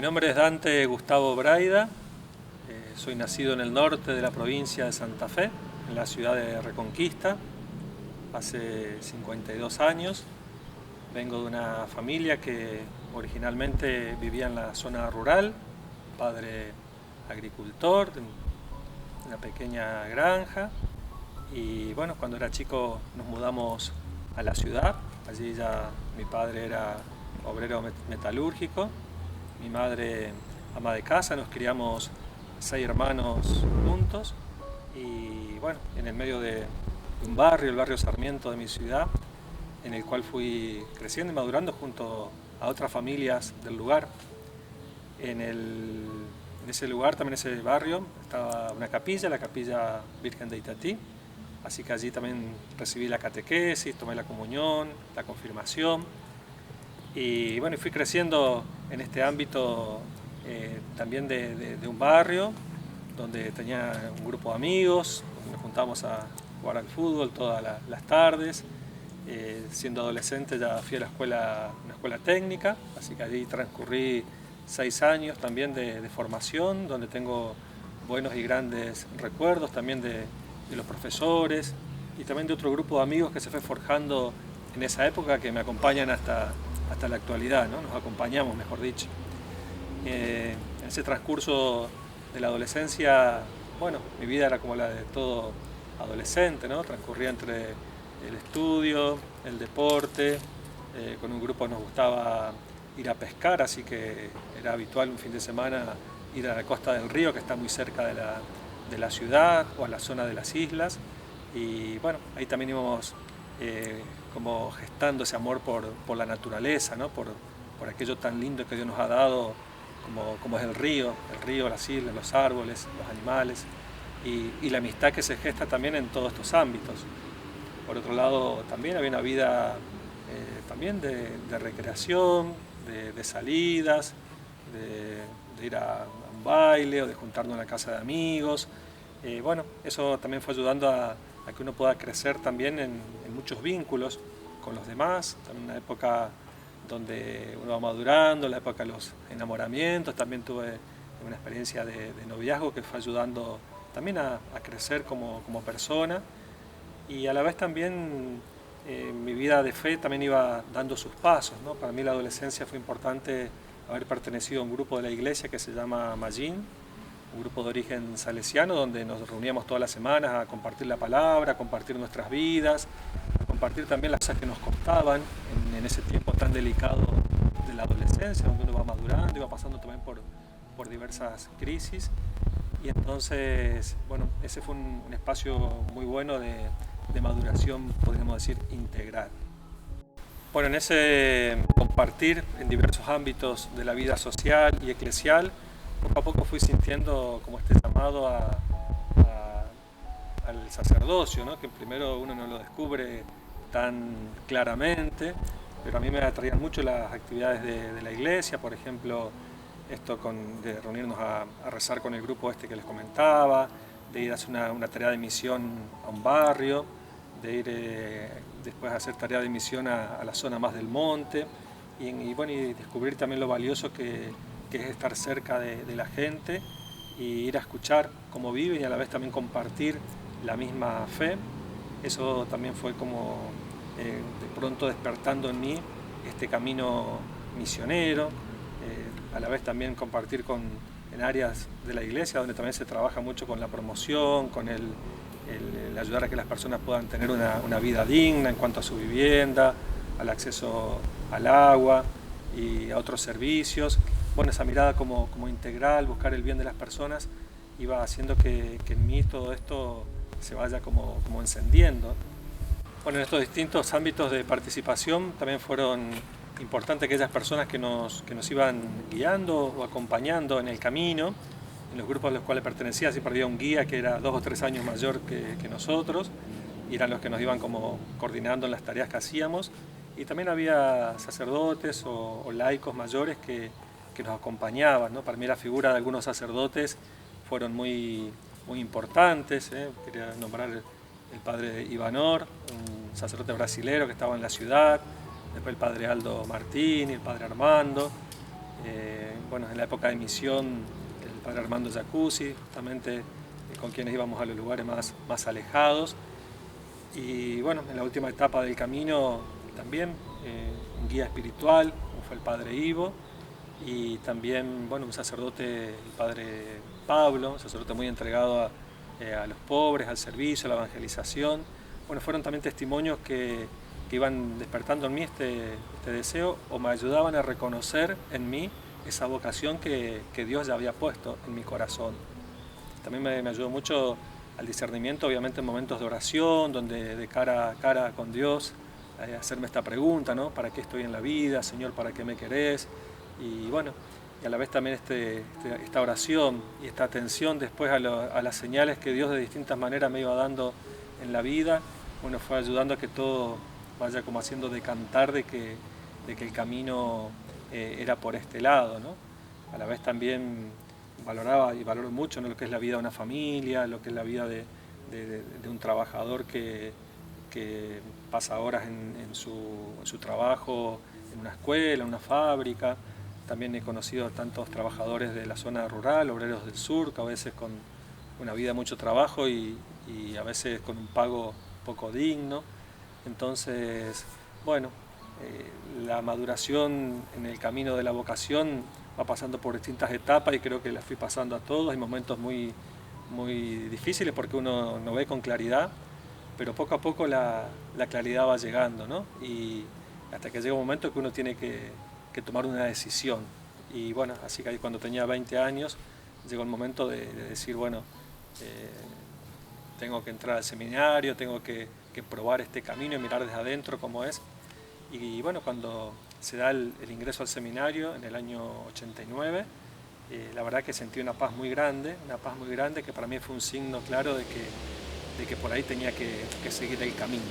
nombre es Dante Gustavo Braida, soy nacido en el norte de la provincia de Santa Fe, en la ciudad de Reconquista, hace 52 años. Vengo de una familia que originalmente vivía en la zona rural, padre agricultor, de una pequeña granja, y bueno, cuando era chico nos mudamos a la ciudad. Allí ya mi padre era obrero metalúrgico, mi madre ama de casa, nos criamos 6 hermanos juntos y bueno, en el medio de un barrio, el barrio Sarmiento de mi ciudad, en el cual fui creciendo y madurando junto a otras familias del lugar. En ese lugar, también en ese barrio, estaba una capilla, la capilla Virgen de Itatí, así que allí también recibí la catequesis, tomé la comunión, la confirmación. Y bueno, fui creciendo en este ámbito también de un barrio donde tenía un grupo de amigos, donde nos juntábamos a jugar al fútbol todas las tardes. Siendo adolescente ya fui a la escuela, una escuela técnica, así que allí transcurrí 6 años también de formación, donde tengo buenos y grandes recuerdos también de los profesores y también de otro grupo de amigos que se fue forjando en esa época que me acompañan hasta la actualidad, ¿no? Nos acompañamos, mejor dicho. En ese transcurso de la adolescencia, bueno, mi vida era como la de todo adolescente, ¿no? Transcurría entre el estudio, el deporte, con un grupo nos gustaba ir a pescar, así que era habitual un fin de semana ir a la costa del río, que está muy cerca de la ciudad, o a la zona de las islas, y bueno, ahí también íbamos como gestando ese amor por la naturaleza, ¿no? Por aquello tan lindo que Dios nos ha dado, como es el río, las islas, los árboles, los animales, y la amistad que se gesta también en todos estos ámbitos. Por otro lado, también había una vida también de recreación, de salidas, de ir a un baile o de juntarnos en la casa de amigos. Bueno, eso también fue ayudando a que uno pueda crecer también en muchos vínculos con los demás. También una época donde uno va madurando, la época de los enamoramientos. También tuve una experiencia de noviazgo que fue ayudando también a crecer como persona. Y a la vez también mi vida de fe también iba dando sus pasos, ¿no? Para mí la adolescencia fue importante haber pertenecido a un grupo de la iglesia que se llama Magín, un grupo de origen salesiano donde nos reuníamos todas las semanas a compartir la palabra, a compartir nuestras vidas, a compartir también las cosas que nos costaban en ese tiempo tan delicado de la adolescencia, donde uno va madurando y va pasando también por diversas crisis. Y entonces, bueno, ese fue un espacio muy bueno de maduración, podríamos decir, integral. Bueno, en ese compartir en diversos ámbitos de la vida social y eclesial, poco a poco fui sintiendo como este llamado al sacerdocio, ¿no? Que primero uno no lo descubre tan claramente, pero a mí me atraían mucho las actividades de la iglesia, por ejemplo, esto de reunirnos a rezar con el grupo este que les comentaba, de ir a hacer una tarea de misión a un barrio, de ir después a hacer tarea de misión a la zona más del monte bueno, y descubrir también lo valioso que es estar cerca de la gente y ir a escuchar cómo viven y a la vez también compartir la misma fe. Eso también fue como de pronto despertando en mí este camino misionero, a la vez también compartir en áreas de la iglesia donde también se trabaja mucho con la promoción, con el ayudar a que las personas puedan tener una vida digna en cuanto a su vivienda, al acceso al agua y a otros servicios. Bueno, esa mirada como integral, buscar el bien de las personas, iba haciendo que en mí todo esto se vaya como encendiendo. Bueno, en estos distintos ámbitos de participación también fueron importantes aquellas personas que nos iban guiando o acompañando en el camino. En los grupos a los cuales pertenecía siempre había un guía que era 2 o 3 años mayor que nosotros, y eran los que nos iban como coordinando en las tareas que hacíamos. Y también había sacerdotes o laicos mayores que nos acompañaban, ¿no? Para mí la figura de algunos sacerdotes fueron muy importantes. Quería nombrar el padre Ivanor, un sacerdote brasilero que estaba en la ciudad, después el padre Aldo Martín y el padre Armando. Bueno, en la época de misión, el padre Armando Jacuzzi, justamente con quienes íbamos a los lugares más alejados. Y bueno, en la última etapa del camino también un guía espiritual, como fue el padre Ivo, y también bueno, un sacerdote, el padre Pablo, un sacerdote muy entregado a los pobres, al servicio, a la evangelización. Bueno, fueron también testimonios que iban despertando en mí este deseo o me ayudaban a reconocer en mí esa vocación que Dios ya había puesto en mi corazón. También me ayudó mucho al discernimiento, obviamente en momentos de oración, donde de cara a cara con Dios, hacerme esta pregunta, ¿no? ¿Para qué estoy en la vida, Señor? ¿Para qué me querés? Y bueno, y a la vez también esta oración y esta atención después a las señales que Dios de distintas maneras me iba dando en la vida, bueno, fue ayudando a que todo vaya como haciendo decantar de que el camino era por este lado, ¿no? A la vez también valoraba y valoro mucho, ¿no?, lo que es la vida de una familia, lo que es la vida de un trabajador que pasa horas en su trabajo, en una escuela, en una fábrica. También he conocido a tantos trabajadores de la zona rural, obreros del sur, que a veces con una vida de mucho trabajo y a veces con un pago poco digno. Entonces, bueno, la maduración en el camino de la vocación va pasando por distintas etapas y creo que las fui pasando a todos. Hay momentos muy difíciles porque uno no ve con claridad, pero poco a poco la claridad va llegando, ¿no? Y hasta que llega un momento que uno tiene que tomar una decisión. Y bueno, así que ahí cuando tenía 20 años llegó el momento de decir, bueno, tengo que entrar al seminario, tengo que probar este camino y mirar desde adentro cómo es. Y bueno, cuando se da el ingreso al seminario en el año 89, la verdad que sentí una paz muy grande que para mí fue un signo claro de que por ahí tenía que seguir el camino.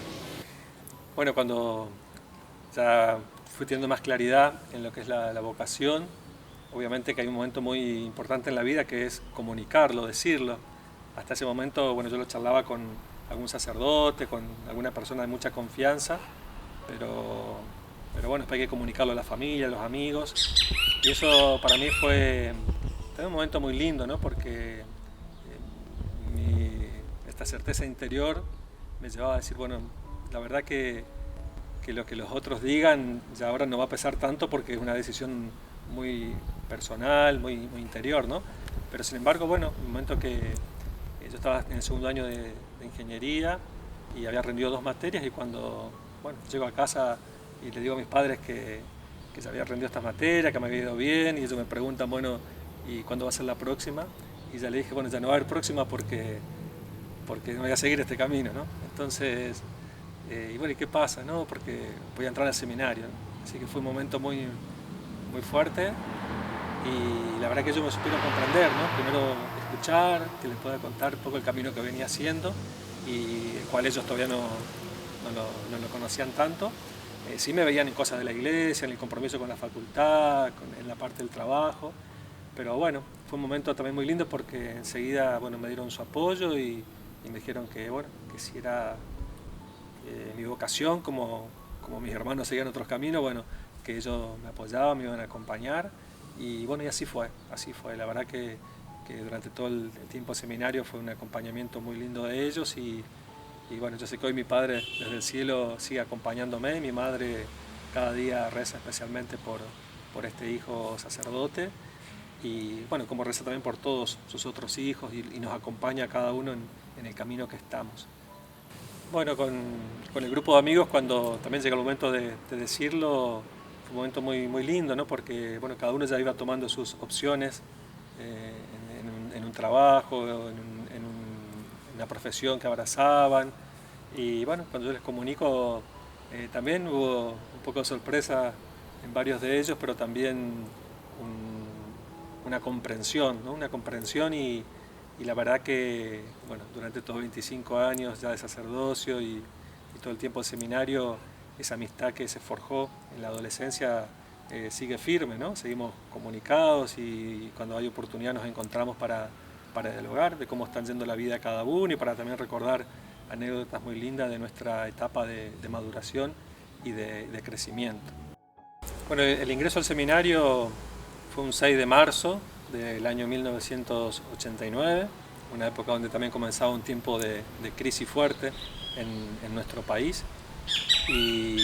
Bueno, cuando ya fui teniendo más claridad en lo que es la vocación, obviamente que hay un momento muy importante en la vida que es comunicarlo, decirlo. Hasta ese momento, bueno, yo lo charlaba con algún sacerdote, con alguna persona de mucha confianza, pero bueno, después hay que comunicarlo a la familia, a los amigos. Y eso para mí fue un momento muy lindo, ¿no? Porque esta certeza interior me llevaba a decir, bueno, la verdad que lo que los otros digan ya ahora no va a pesar tanto porque es una decisión muy personal, muy interior, ¿no? Pero sin embargo, bueno, en un momento que yo estaba en el segundo año de ingeniería y había rendido 2 materias y cuando, bueno, llego a casa y le digo a mis padres que ya había rendido estas materias, que me había ido bien y ellos me preguntan, bueno, ¿y cuándo va a ser la próxima? Y ya le dije, bueno, ya no va a haber próxima porque no voy a seguir este camino, ¿no? Entonces, y bueno, ¿y qué pasa, no? Porque voy a entrar al seminario, ¿no? Así que fue un momento muy fuerte y la verdad que ellos me supieron comprender, ¿no? Primero escuchar, que les pueda contar un poco el camino que venía haciendo y el cual ellos todavía no lo conocían tanto. Sí me veían en cosas de la iglesia, en el compromiso con la facultad, en la parte del trabajo, pero bueno, fue un momento también muy lindo porque enseguida, bueno, me dieron su apoyo y me dijeron que, bueno, que si era mi vocación, como mis hermanos seguían otros caminos, bueno, que ellos me apoyaban, me iban a acompañar y bueno, y así fue, la verdad que durante todo el tiempo de seminario fue un acompañamiento muy lindo de ellos y bueno, yo sé que hoy mi padre desde el cielo sigue acompañándome, mi madre cada día reza especialmente por este hijo sacerdote y bueno, como reza también por todos sus otros hijos y nos acompaña a cada uno en el camino que estamos. Bueno, con el grupo de amigos cuando también llega el momento de decirlo, fue un momento muy lindo, ¿no? Porque bueno, cada uno ya iba tomando sus opciones en un trabajo, en una profesión que abrazaban. Y bueno, cuando yo les comunico, también hubo un poco de sorpresa en varios de ellos, pero también una comprensión, ¿no? Una comprensión y la verdad que, bueno, durante estos 25 años ya de sacerdocio y todo el tiempo de seminario, esa amistad que se forjó en la adolescencia sigue firme, ¿no? Seguimos comunicados y cuando hay oportunidad nos encontramos para dialogar de cómo están yendo la vida cada uno y para también recordar anécdotas muy lindas de nuestra etapa de maduración y de crecimiento. Bueno, el ingreso al seminario fue un 6 de marzo del año 1989, una época donde también comenzaba un tiempo de crisis fuerte en nuestro país. Y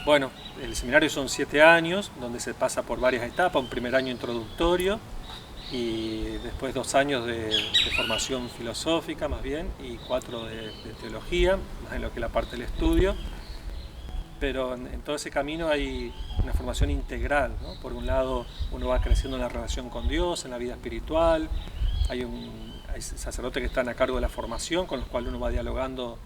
bueno, el seminario son 7 años, donde se pasa por varias etapas, un primer año introductorio y después 2 años de formación filosófica más bien y 4 de teología, más en lo que es la parte del estudio. Pero en todo ese camino hay una formación integral, ¿no? Por un lado uno va creciendo en la relación con Dios, en la vida espiritual, hay sacerdotes que están a cargo de la formación, con los cuales uno va dialogando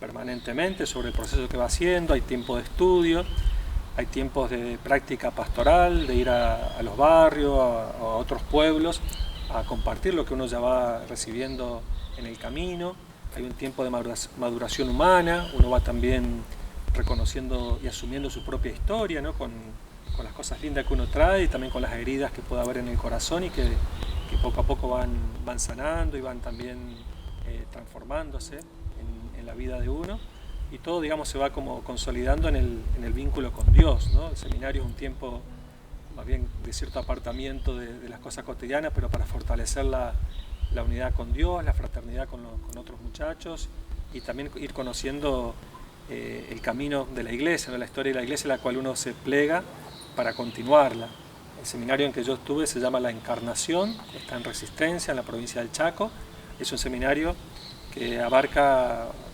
permanentemente sobre el proceso que va haciendo, hay tiempo de estudio, hay tiempos de práctica pastoral, de ir a los barrios, a otros pueblos, a compartir lo que uno ya va recibiendo en el camino, hay un tiempo de maduración humana, uno va también reconociendo y asumiendo su propia historia, ¿no? con las cosas lindas que uno trae y también con las heridas que puede haber en el corazón y que poco a poco van sanando y van también transformándose en la vida de uno. Y todo, digamos, se va como consolidando en el vínculo con Dios, ¿no? El seminario es un tiempo más bien de cierto apartamiento de las cosas cotidianas, pero para fortalecer la unidad con Dios, la fraternidad con otros muchachos y también ir conociendo el camino de la iglesia, ¿no? La historia de la iglesia, la cual uno se plega para continuarla. El seminario en que yo estuve se llama La Encarnación, está en Resistencia, en la provincia del Chaco. Es un seminario que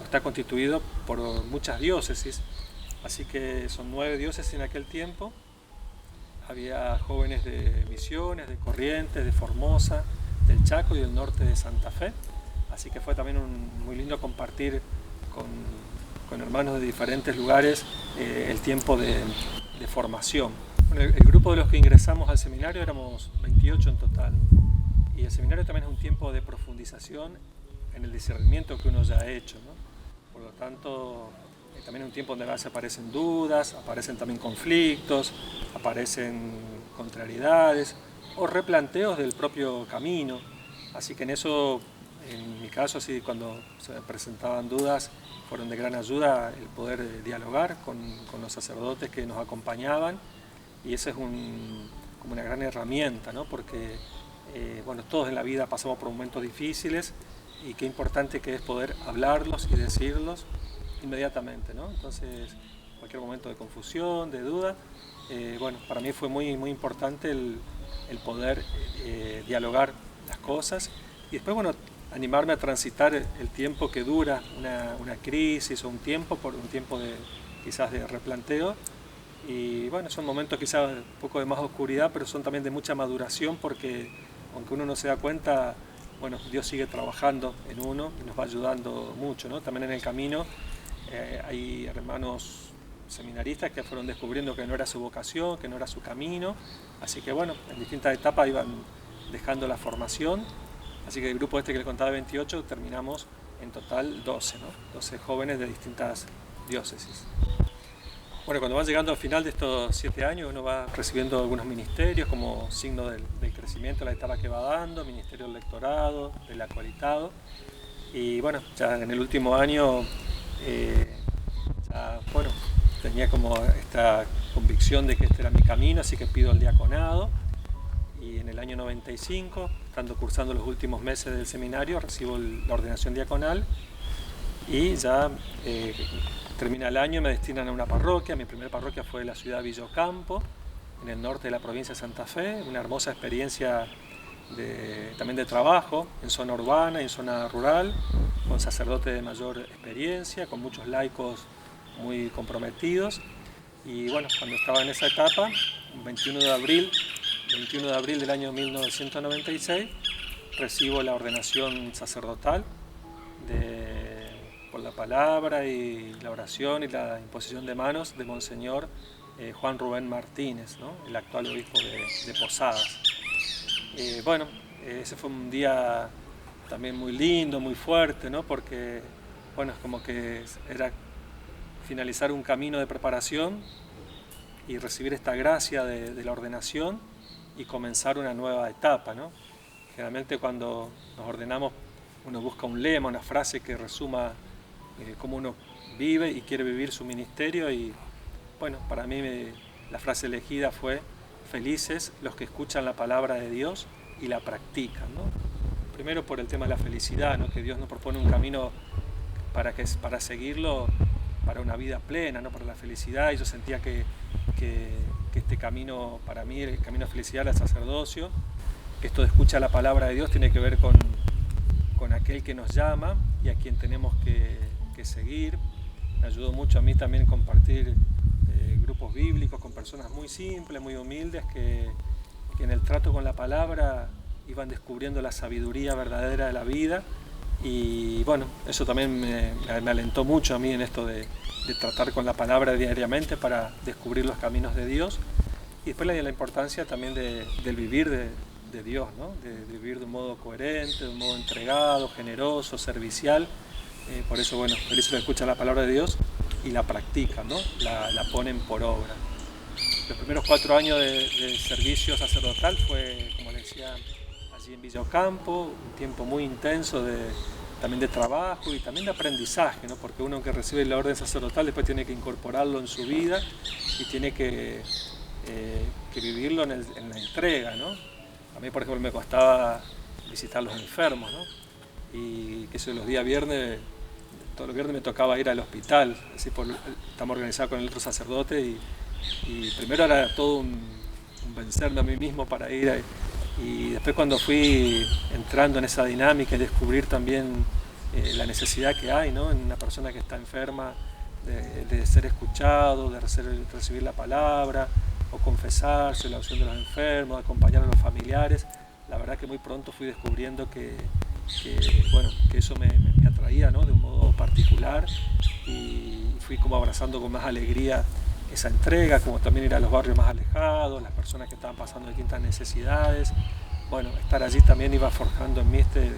está constituido por muchas diócesis, así que son 9 diócesis en aquel tiempo. Había jóvenes de Misiones, de Corrientes, de Formosa, del Chaco y del norte de Santa Fe, así que fue también muy lindo compartir con hermanos de diferentes lugares el tiempo de formación. Bueno, el grupo de los que ingresamos al seminario éramos 28 en total, y el seminario también es un tiempo de profundización en el discernimiento que uno ya ha hecho, ¿no? Por lo tanto, también es un tiempo donde a veces aparecen dudas, aparecen también conflictos, aparecen contrariedades o replanteos del propio camino. Así que en eso, en mi caso, así, cuando se me presentaban dudas, fueron de gran ayuda el poder dialogar con los sacerdotes que nos acompañaban, y esa es como una gran herramienta, ¿no? Porque bueno, todos en la vida pasamos por momentos difíciles y qué importante que es poder hablarlos y decirlos inmediatamente, ¿no? Entonces, cualquier momento de confusión, de duda, bueno, para mí fue muy importante el poder dialogar las cosas y después, bueno, animarme a transitar el tiempo que dura una crisis o un tiempo quizás de replanteo. Y bueno, son momentos quizás un poco de más oscuridad, pero son también de mucha maduración, porque aunque uno no se da cuenta, bueno, Dios sigue trabajando en uno y nos va ayudando mucho, ¿no? También en el camino hay hermanos seminaristas que fueron descubriendo que no era su vocación, que no era su camino, así que bueno, en distintas etapas iban dejando la formación, así que el grupo este que le contaba de 28 terminamos en total 12, ¿no? 12 jóvenes de distintas diócesis. Bueno, cuando van llegando al final de estos 7 años, uno va recibiendo algunos ministerios como signo del crecimiento de la etapa que va dando, ministerio del lectorado, del acualitado. Y bueno, ya en el último año, ya, bueno, tenía como esta convicción de que este era mi camino, así que pido el diaconado. Y en el año 95, estando cursando los últimos meses del seminario, recibo la ordenación diaconal y ya termina el año y me destinan a una parroquia. Mi primera parroquia fue la ciudad de Villocampo, en el norte de la provincia de Santa Fe, una hermosa experiencia también de trabajo en zona urbana y en zona rural, con sacerdotes de mayor experiencia, con muchos laicos muy comprometidos. Y bueno, cuando estaba en esa etapa, el 21 de abril del año 1996, recibo la ordenación sacerdotal por la palabra y la oración y la imposición de manos de Monseñor Juan Rubén Martínez, ¿no? El actual obispo de Posadas. Bueno, ese fue un día también muy lindo, muy fuerte, ¿no? Porque bueno, es como que era finalizar un camino de preparación y recibir esta gracia de la ordenación y comenzar una nueva etapa, ¿no? Generalmente cuando nos ordenamos uno busca un lema, una frase que resuma cómo uno vive y quiere vivir su ministerio, y bueno, para mí la frase elegida fue felices los que escuchan la palabra de Dios y la practican, ¿no? Primero por el tema de la felicidad, ¿no? Que Dios nos propone un camino para seguirlo, para una vida plena, ¿no? Para la felicidad. Y yo sentía que este camino, para mí, el camino de felicidad era el sacerdocio. Esto de escuchar la palabra de Dios tiene que ver con aquel que nos llama y a quien tenemos que seguir. Me ayudó mucho a mí también compartir grupos bíblicos con personas muy simples, muy humildes, que en el trato con la palabra iban descubriendo la sabiduría verdadera de la vida. Y bueno, eso también me alentó mucho a mí en esto de tratar con la palabra diariamente para descubrir los caminos de Dios. Y después la importancia también del vivir de Dios, ¿no? De vivir de un modo coherente, de un modo entregado, generoso, servicial. Por eso, bueno, felices los que escuchan la palabra de Dios y la practican, ¿no? La ponen por obra. Los primeros 4 años de servicio sacerdotal fue, como les decía, allí en Villa Ocampo, un tiempo muy intenso también de trabajo y también de aprendizaje, ¿no? Porque uno que recibe la orden sacerdotal después tiene que incorporarlo en su vida y tiene que vivirlo en la entrega, ¿no? A mí, por ejemplo, me costaba visitar a los enfermos, ¿no? Y que eso, los días viernes, todos los viernes me tocaba ir al hospital, así estamos organizados con el otro sacerdote y primero era todo un vencerme a mí mismo para ir y después cuando fui entrando en esa dinámica y descubrir también la necesidad que hay, ¿no? En una persona que está enferma de ser escuchado, de recibir la palabra o confesarse, la opción de los enfermos, de acompañar a los familiares, la verdad que muy pronto fui descubriendo que eso me atraía, ¿no? De un modo particular y fui como abrazando con más alegría esa entrega, como también ir a los barrios más alejados, las personas que estaban pasando distintas necesidades. Bueno, estar allí también iba forjando en mí este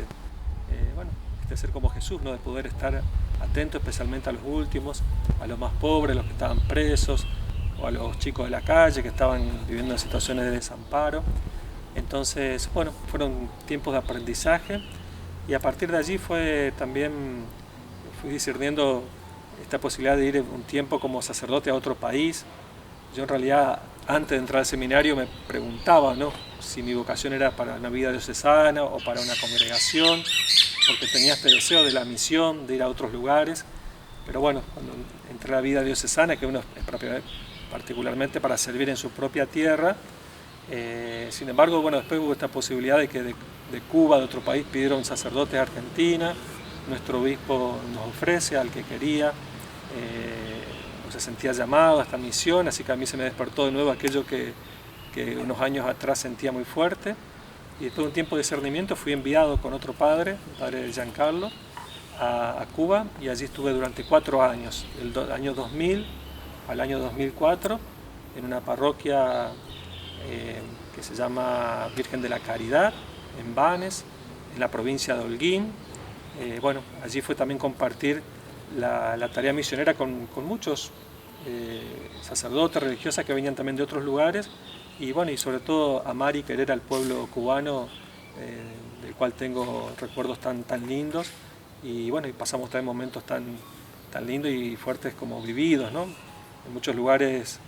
ser como Jesús, ¿no? De poder estar atento especialmente a los últimos, a los más pobres, los que estaban presos, o a los chicos de la calle que estaban viviendo en situaciones de desamparo. Entonces, bueno, fueron tiempos de aprendizaje y a partir de allí fui discerniendo esta posibilidad de ir un tiempo como sacerdote a otro país. Yo en realidad, antes de entrar al seminario, me preguntaba, ¿no? Si mi vocación era para una vida diocesana o para una congregación, porque tenía este deseo de la misión, de ir a otros lugares. Pero bueno, cuando entré a la vida diocesana, que uno es particularmente para servir en su propia tierra, sin embargo, bueno, después hubo esta posibilidad de que de Cuba, de otro país, pidieron sacerdotes a Argentina. Nuestro obispo nos ofrece al que quería, se sentía llamado a esta misión, así que a mí se me despertó de nuevo aquello que unos años atrás sentía muy fuerte. Y después de un tiempo de discernimiento fui enviado con otro padre, el padre Giancarlo, a Cuba, y allí estuve durante 4 años, del año 2000 al año 2004, en una parroquia que se llama Virgen de la Caridad, en Banes, en la provincia de Holguín. Allí fue también compartir la tarea misionera con muchos sacerdotes, religiosas que venían también de otros lugares y sobre todo amar y querer al pueblo cubano, del cual tengo recuerdos tan lindos y pasamos también momentos tan lindos y fuertes como vividos, ¿no? En muchos lugares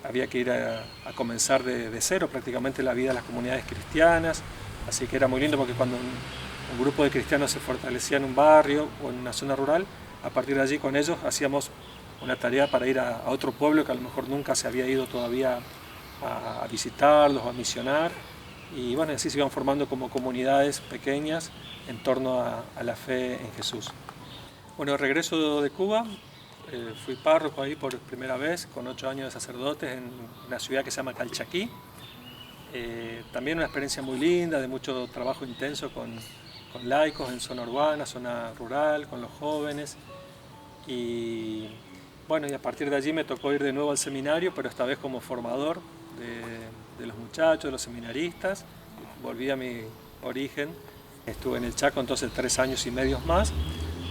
había que ir a comenzar de cero prácticamente la vida de las comunidades cristianas, así que era muy lindo porque cuando un grupo de cristianos se fortalecía en un barrio o en una zona rural, a partir de allí con ellos hacíamos una tarea para ir a otro pueblo que a lo mejor nunca se había ido todavía a visitarlos o a misionar y así se iban formando como comunidades pequeñas en torno a la fe en Jesús. Regreso de Cuba, fui párroco ahí por primera vez con 8 años de sacerdotes en una ciudad que se llama Calchaquí. También una experiencia muy linda, de mucho trabajo intenso con laicos en zona urbana, zona rural, con los jóvenes. Y a partir de allí me tocó ir de nuevo al seminario, pero esta vez como formador de los muchachos, de los seminaristas. Volví a mi origen, estuve en el Chaco entonces 3 años y medio más,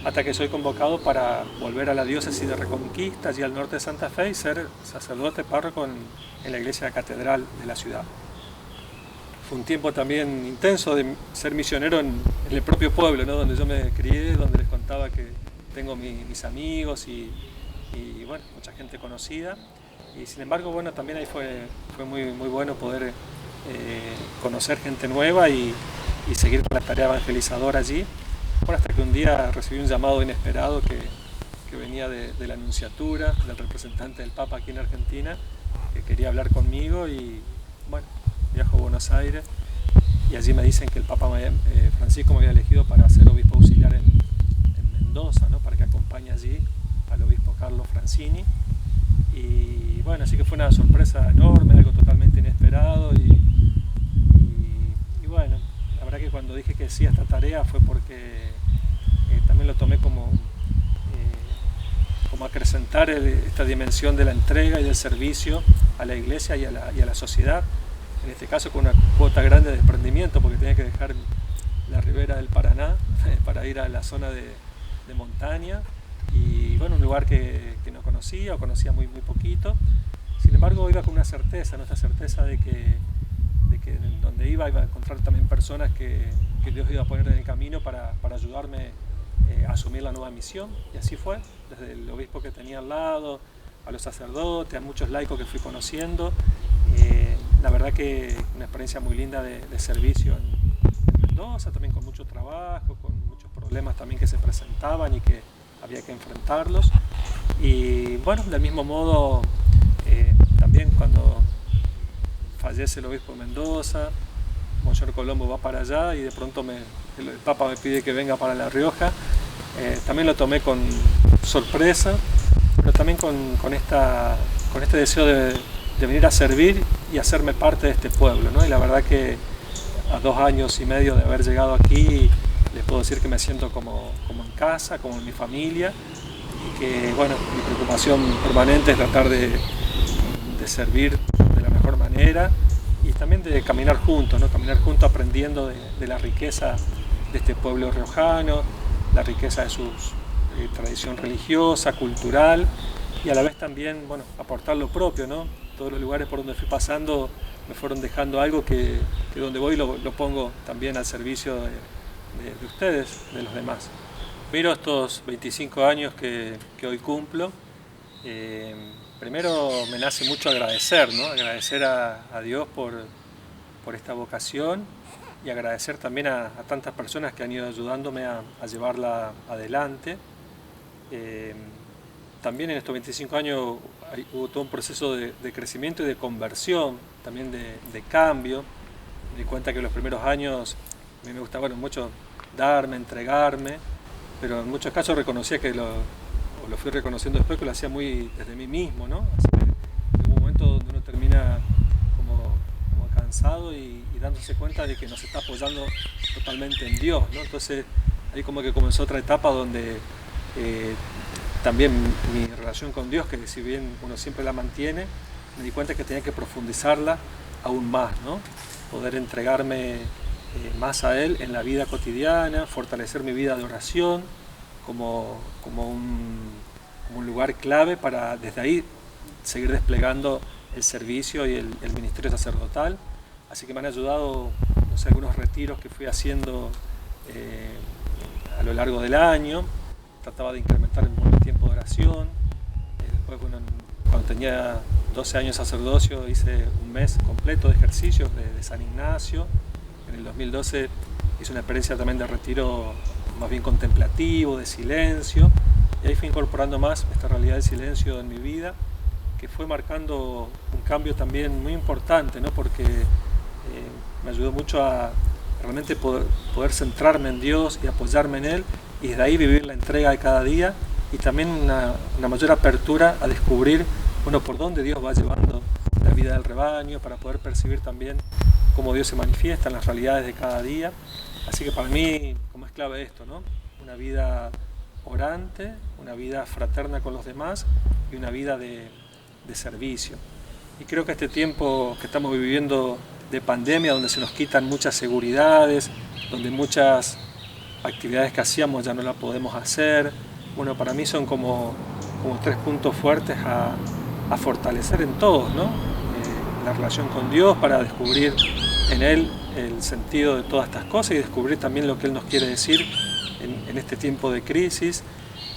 hasta que soy convocado para volver a la diócesis de Reconquista, allí al norte de Santa Fe, y ser sacerdote párroco en la iglesia de la catedral de la ciudad. Fue un tiempo también intenso de ser misionero en el propio pueblo, ¿no? Donde yo me crié, donde les contaba que tengo mis amigos y mucha gente conocida. Y sin embargo, bueno, también ahí fue muy bueno poder conocer gente nueva y seguir con la tarea evangelizadora allí. Bueno, hasta que un día recibí un llamado inesperado que venía de la Nunciatura, del representante del Papa aquí en Argentina, que quería hablar conmigo y bueno, viajo a Buenos Aires y allí me dicen que el Papa Francisco me había elegido para ser obispo auxiliar en Mendoza, ¿no? Para que acompañe allí al obispo Carlos Francini. Y bueno, así que fue una sorpresa enorme, algo totalmente inesperado y bueno, la verdad que cuando dije que sí a esta tarea fue porque también lo tomé como acrecentar esta dimensión de la entrega y del servicio a la iglesia y a la sociedad, en este caso con una cuota grande de desprendimiento porque tenía que dejar la ribera del Paraná para ir a la zona de montaña y bueno, un lugar que no conocía o conocía muy poquito. Sin embargo, iba con una certeza, ¿no? Esta certeza de que en donde iba a encontrar también personas que Dios iba a poner en el camino para ayudarme a asumir la nueva misión, y así fue, desde el obispo que tenía al lado, a los sacerdotes, a muchos laicos que fui conociendo. La verdad que una experiencia muy linda de servicio en Mendoza, también con mucho trabajo, con muchos problemas también que se presentaban y que había que enfrentarlos. Y bueno, del mismo modo, también cuando fallece el obispo de Mendoza, Monseñor Colombo va para allá y de pronto el Papa me pide que venga para La Rioja. También lo tomé con sorpresa, pero también con este deseo de venir a servir y hacerme parte de este pueblo, ¿no? Y la verdad que a 2 años y medio de haber llegado aquí, les puedo decir que me siento como en casa, como en mi familia, y que bueno, mi preocupación permanente es tratar de servir de la mejor manera y también de caminar juntos, ¿no? Caminar juntos aprendiendo de la riqueza de este pueblo riojano, la riqueza de su tradición religiosa, cultural, y a la vez también, bueno, aportar lo propio, ¿no? Todos los lugares por donde fui pasando me fueron dejando algo que donde voy lo pongo también al servicio de ustedes, de los demás. Miro estos 25 años que hoy cumplo. Primero me nace mucho agradecer, ¿no? Agradecer a Dios por esta vocación y agradecer también a tantas personas que han ido ayudándome a llevarla adelante. También en estos 25 años hubo todo un proceso de crecimiento y de conversión, también de cambio. Me di cuenta que en los primeros años a mí me gustaba mucho darme, entregarme, pero en muchos casos reconocía que lo fui reconociendo después que lo hacía muy desde mí mismo, ¿no? Así que hubo un momento donde uno termina como cansado y dándose cuenta de que nos está apoyando totalmente en Dios, ¿no? Entonces ahí como que comenzó otra etapa donde también mi relación con Dios, que si bien uno siempre la mantiene, me di cuenta que tenía que profundizarla aún más, ¿no? Poder entregarme más a Él en la vida cotidiana, fortalecer mi vida de oración como un lugar clave para desde ahí seguir desplegando el servicio y el ministerio sacerdotal. Así que me han ayudado, no sé, algunos retiros que fui haciendo a lo largo del año. Trataba de incrementar el tiempo de oración. Después, cuando tenía 12 años de sacerdocio, hice un mes completo de ejercicios de San Ignacio. En el 2012 hice una experiencia también de retiro más bien contemplativo, de silencio. Y ahí fui incorporando más esta realidad del silencio en mi vida, que fue marcando un cambio también muy importante, ¿no? Porque me ayudó mucho a realmente poder centrarme en Dios y apoyarme en Él, y desde ahí vivir la entrega de cada día y también una mayor apertura a descubrir por dónde Dios va llevando la vida del rebaño, para poder percibir también cómo Dios se manifiesta en las realidades de cada día. Así que para mí, como es clave esto, ¿no? Una vida orante, una vida fraterna con los demás y una vida de servicio. Y creo que este tiempo que estamos viviendo de pandemia, donde se nos quitan muchas seguridades, donde muchas actividades que hacíamos ya no las podemos hacer, para mí son como 3 puntos fuertes a fortalecer en todos, ¿no? La relación con Dios, para descubrir en Él el sentido de todas estas cosas y descubrir también lo que Él nos quiere decir en este tiempo de crisis,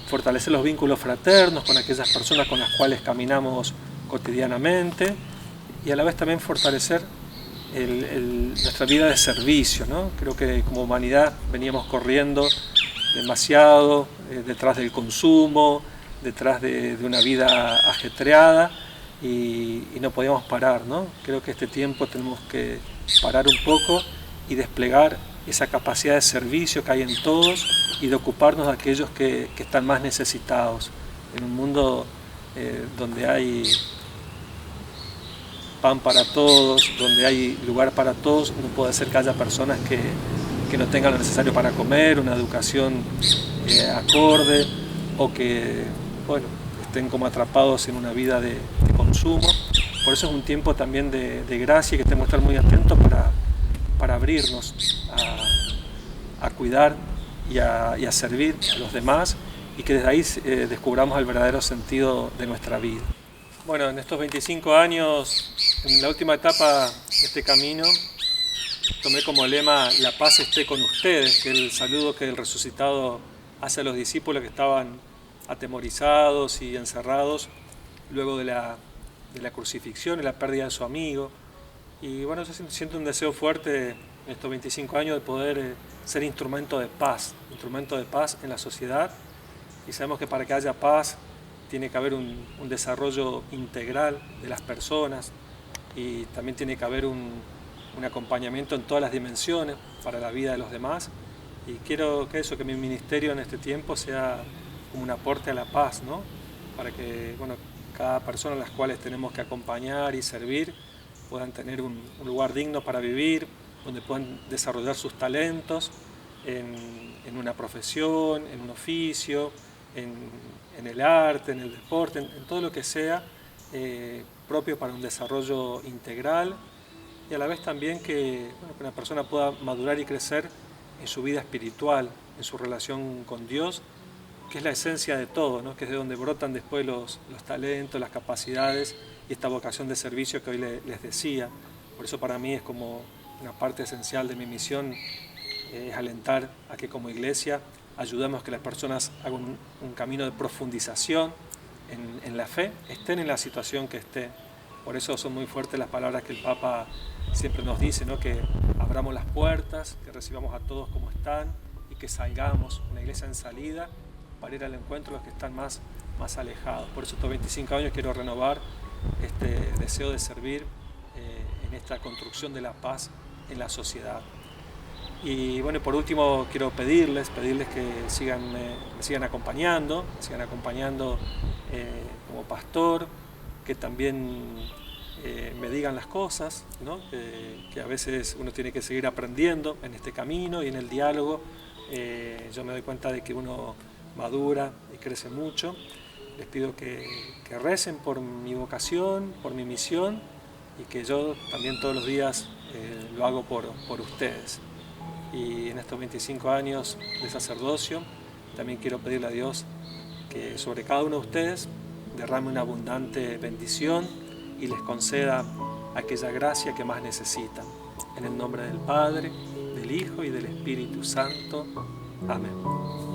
fortalecer los vínculos fraternos con aquellas personas con las cuales caminamos cotidianamente y a la vez también fortalecer nuestra vida de servicio, ¿no? Creo que como humanidad veníamos corriendo demasiado detrás del consumo, detrás de una vida ajetreada y no podíamos parar, ¿no? Creo que este tiempo tenemos que parar un poco y desplegar esa capacidad de servicio que hay en todos y de ocuparnos de aquellos que están más necesitados. En un mundo donde hay pan para todos, donde hay lugar para todos, no puede ser que haya personas que no tengan lo necesario para comer, una educación acorde o que, bueno, estén como atrapados en una vida de consumo. Por eso es un tiempo también de gracia y que tenemos que estar muy atentos para abrirnos a cuidar y a servir a los demás y que desde ahí descubramos el verdadero sentido de nuestra vida. Bueno, en estos 25 años, en la última etapa de este camino, tomé como lema "La paz esté con ustedes", que es el saludo que el resucitado hace a los discípulos que estaban atemorizados y encerrados luego de la crucifixión y la pérdida de su amigo. Y bueno, yo siento un deseo fuerte en estos 25 años de poder ser instrumento de paz en la sociedad. Y sabemos que para que haya paz tiene que haber un desarrollo integral de las personas y también tiene que haber un acompañamiento en todas las dimensiones para la vida de los demás. Y quiero que mi ministerio en este tiempo sea como un aporte a la paz, ¿no? Para que cada persona a las cuales tenemos que acompañar y servir puedan tener un lugar digno para vivir, donde puedan desarrollar sus talentos en una profesión, en un oficio, en el arte, en el deporte, en todo lo que sea propio para un desarrollo integral y a la vez también que una persona pueda madurar y crecer en su vida espiritual, en su relación con Dios, que es la esencia de todo, ¿no? Que es de donde brotan después los talentos, las capacidades y esta vocación de servicio que hoy les decía. Por eso para mí es como una parte esencial de mi misión, es alentar a que como iglesia ayudemos a que las personas hagan un camino de profundización en la fe, estén en la situación que estén. Por eso son muy fuertes las palabras que el Papa siempre nos dice, ¿no? Que abramos las puertas, que recibamos a todos como están y que salgamos, una iglesia en salida, para ir al encuentro de los que están más alejados. Por eso estos 25 años quiero renovar este deseo de servir en esta construcción de la paz en la sociedad. Y bueno, por último quiero pedirles que me sigan acompañando como pastor, que también me digan las cosas, ¿no? Que a veces uno tiene que seguir aprendiendo en este camino y en el diálogo. Yo me doy cuenta de que uno madura y crece mucho. Les pido que recen por mi vocación, por mi misión y que yo también todos los días lo hago por ustedes. Y en estos 25 años de sacerdocio también quiero pedirle a Dios que sobre cada uno de ustedes derrame una abundante bendición y les conceda aquella gracia que más necesitan. En el nombre del Padre, del Hijo y del Espíritu Santo. Amén.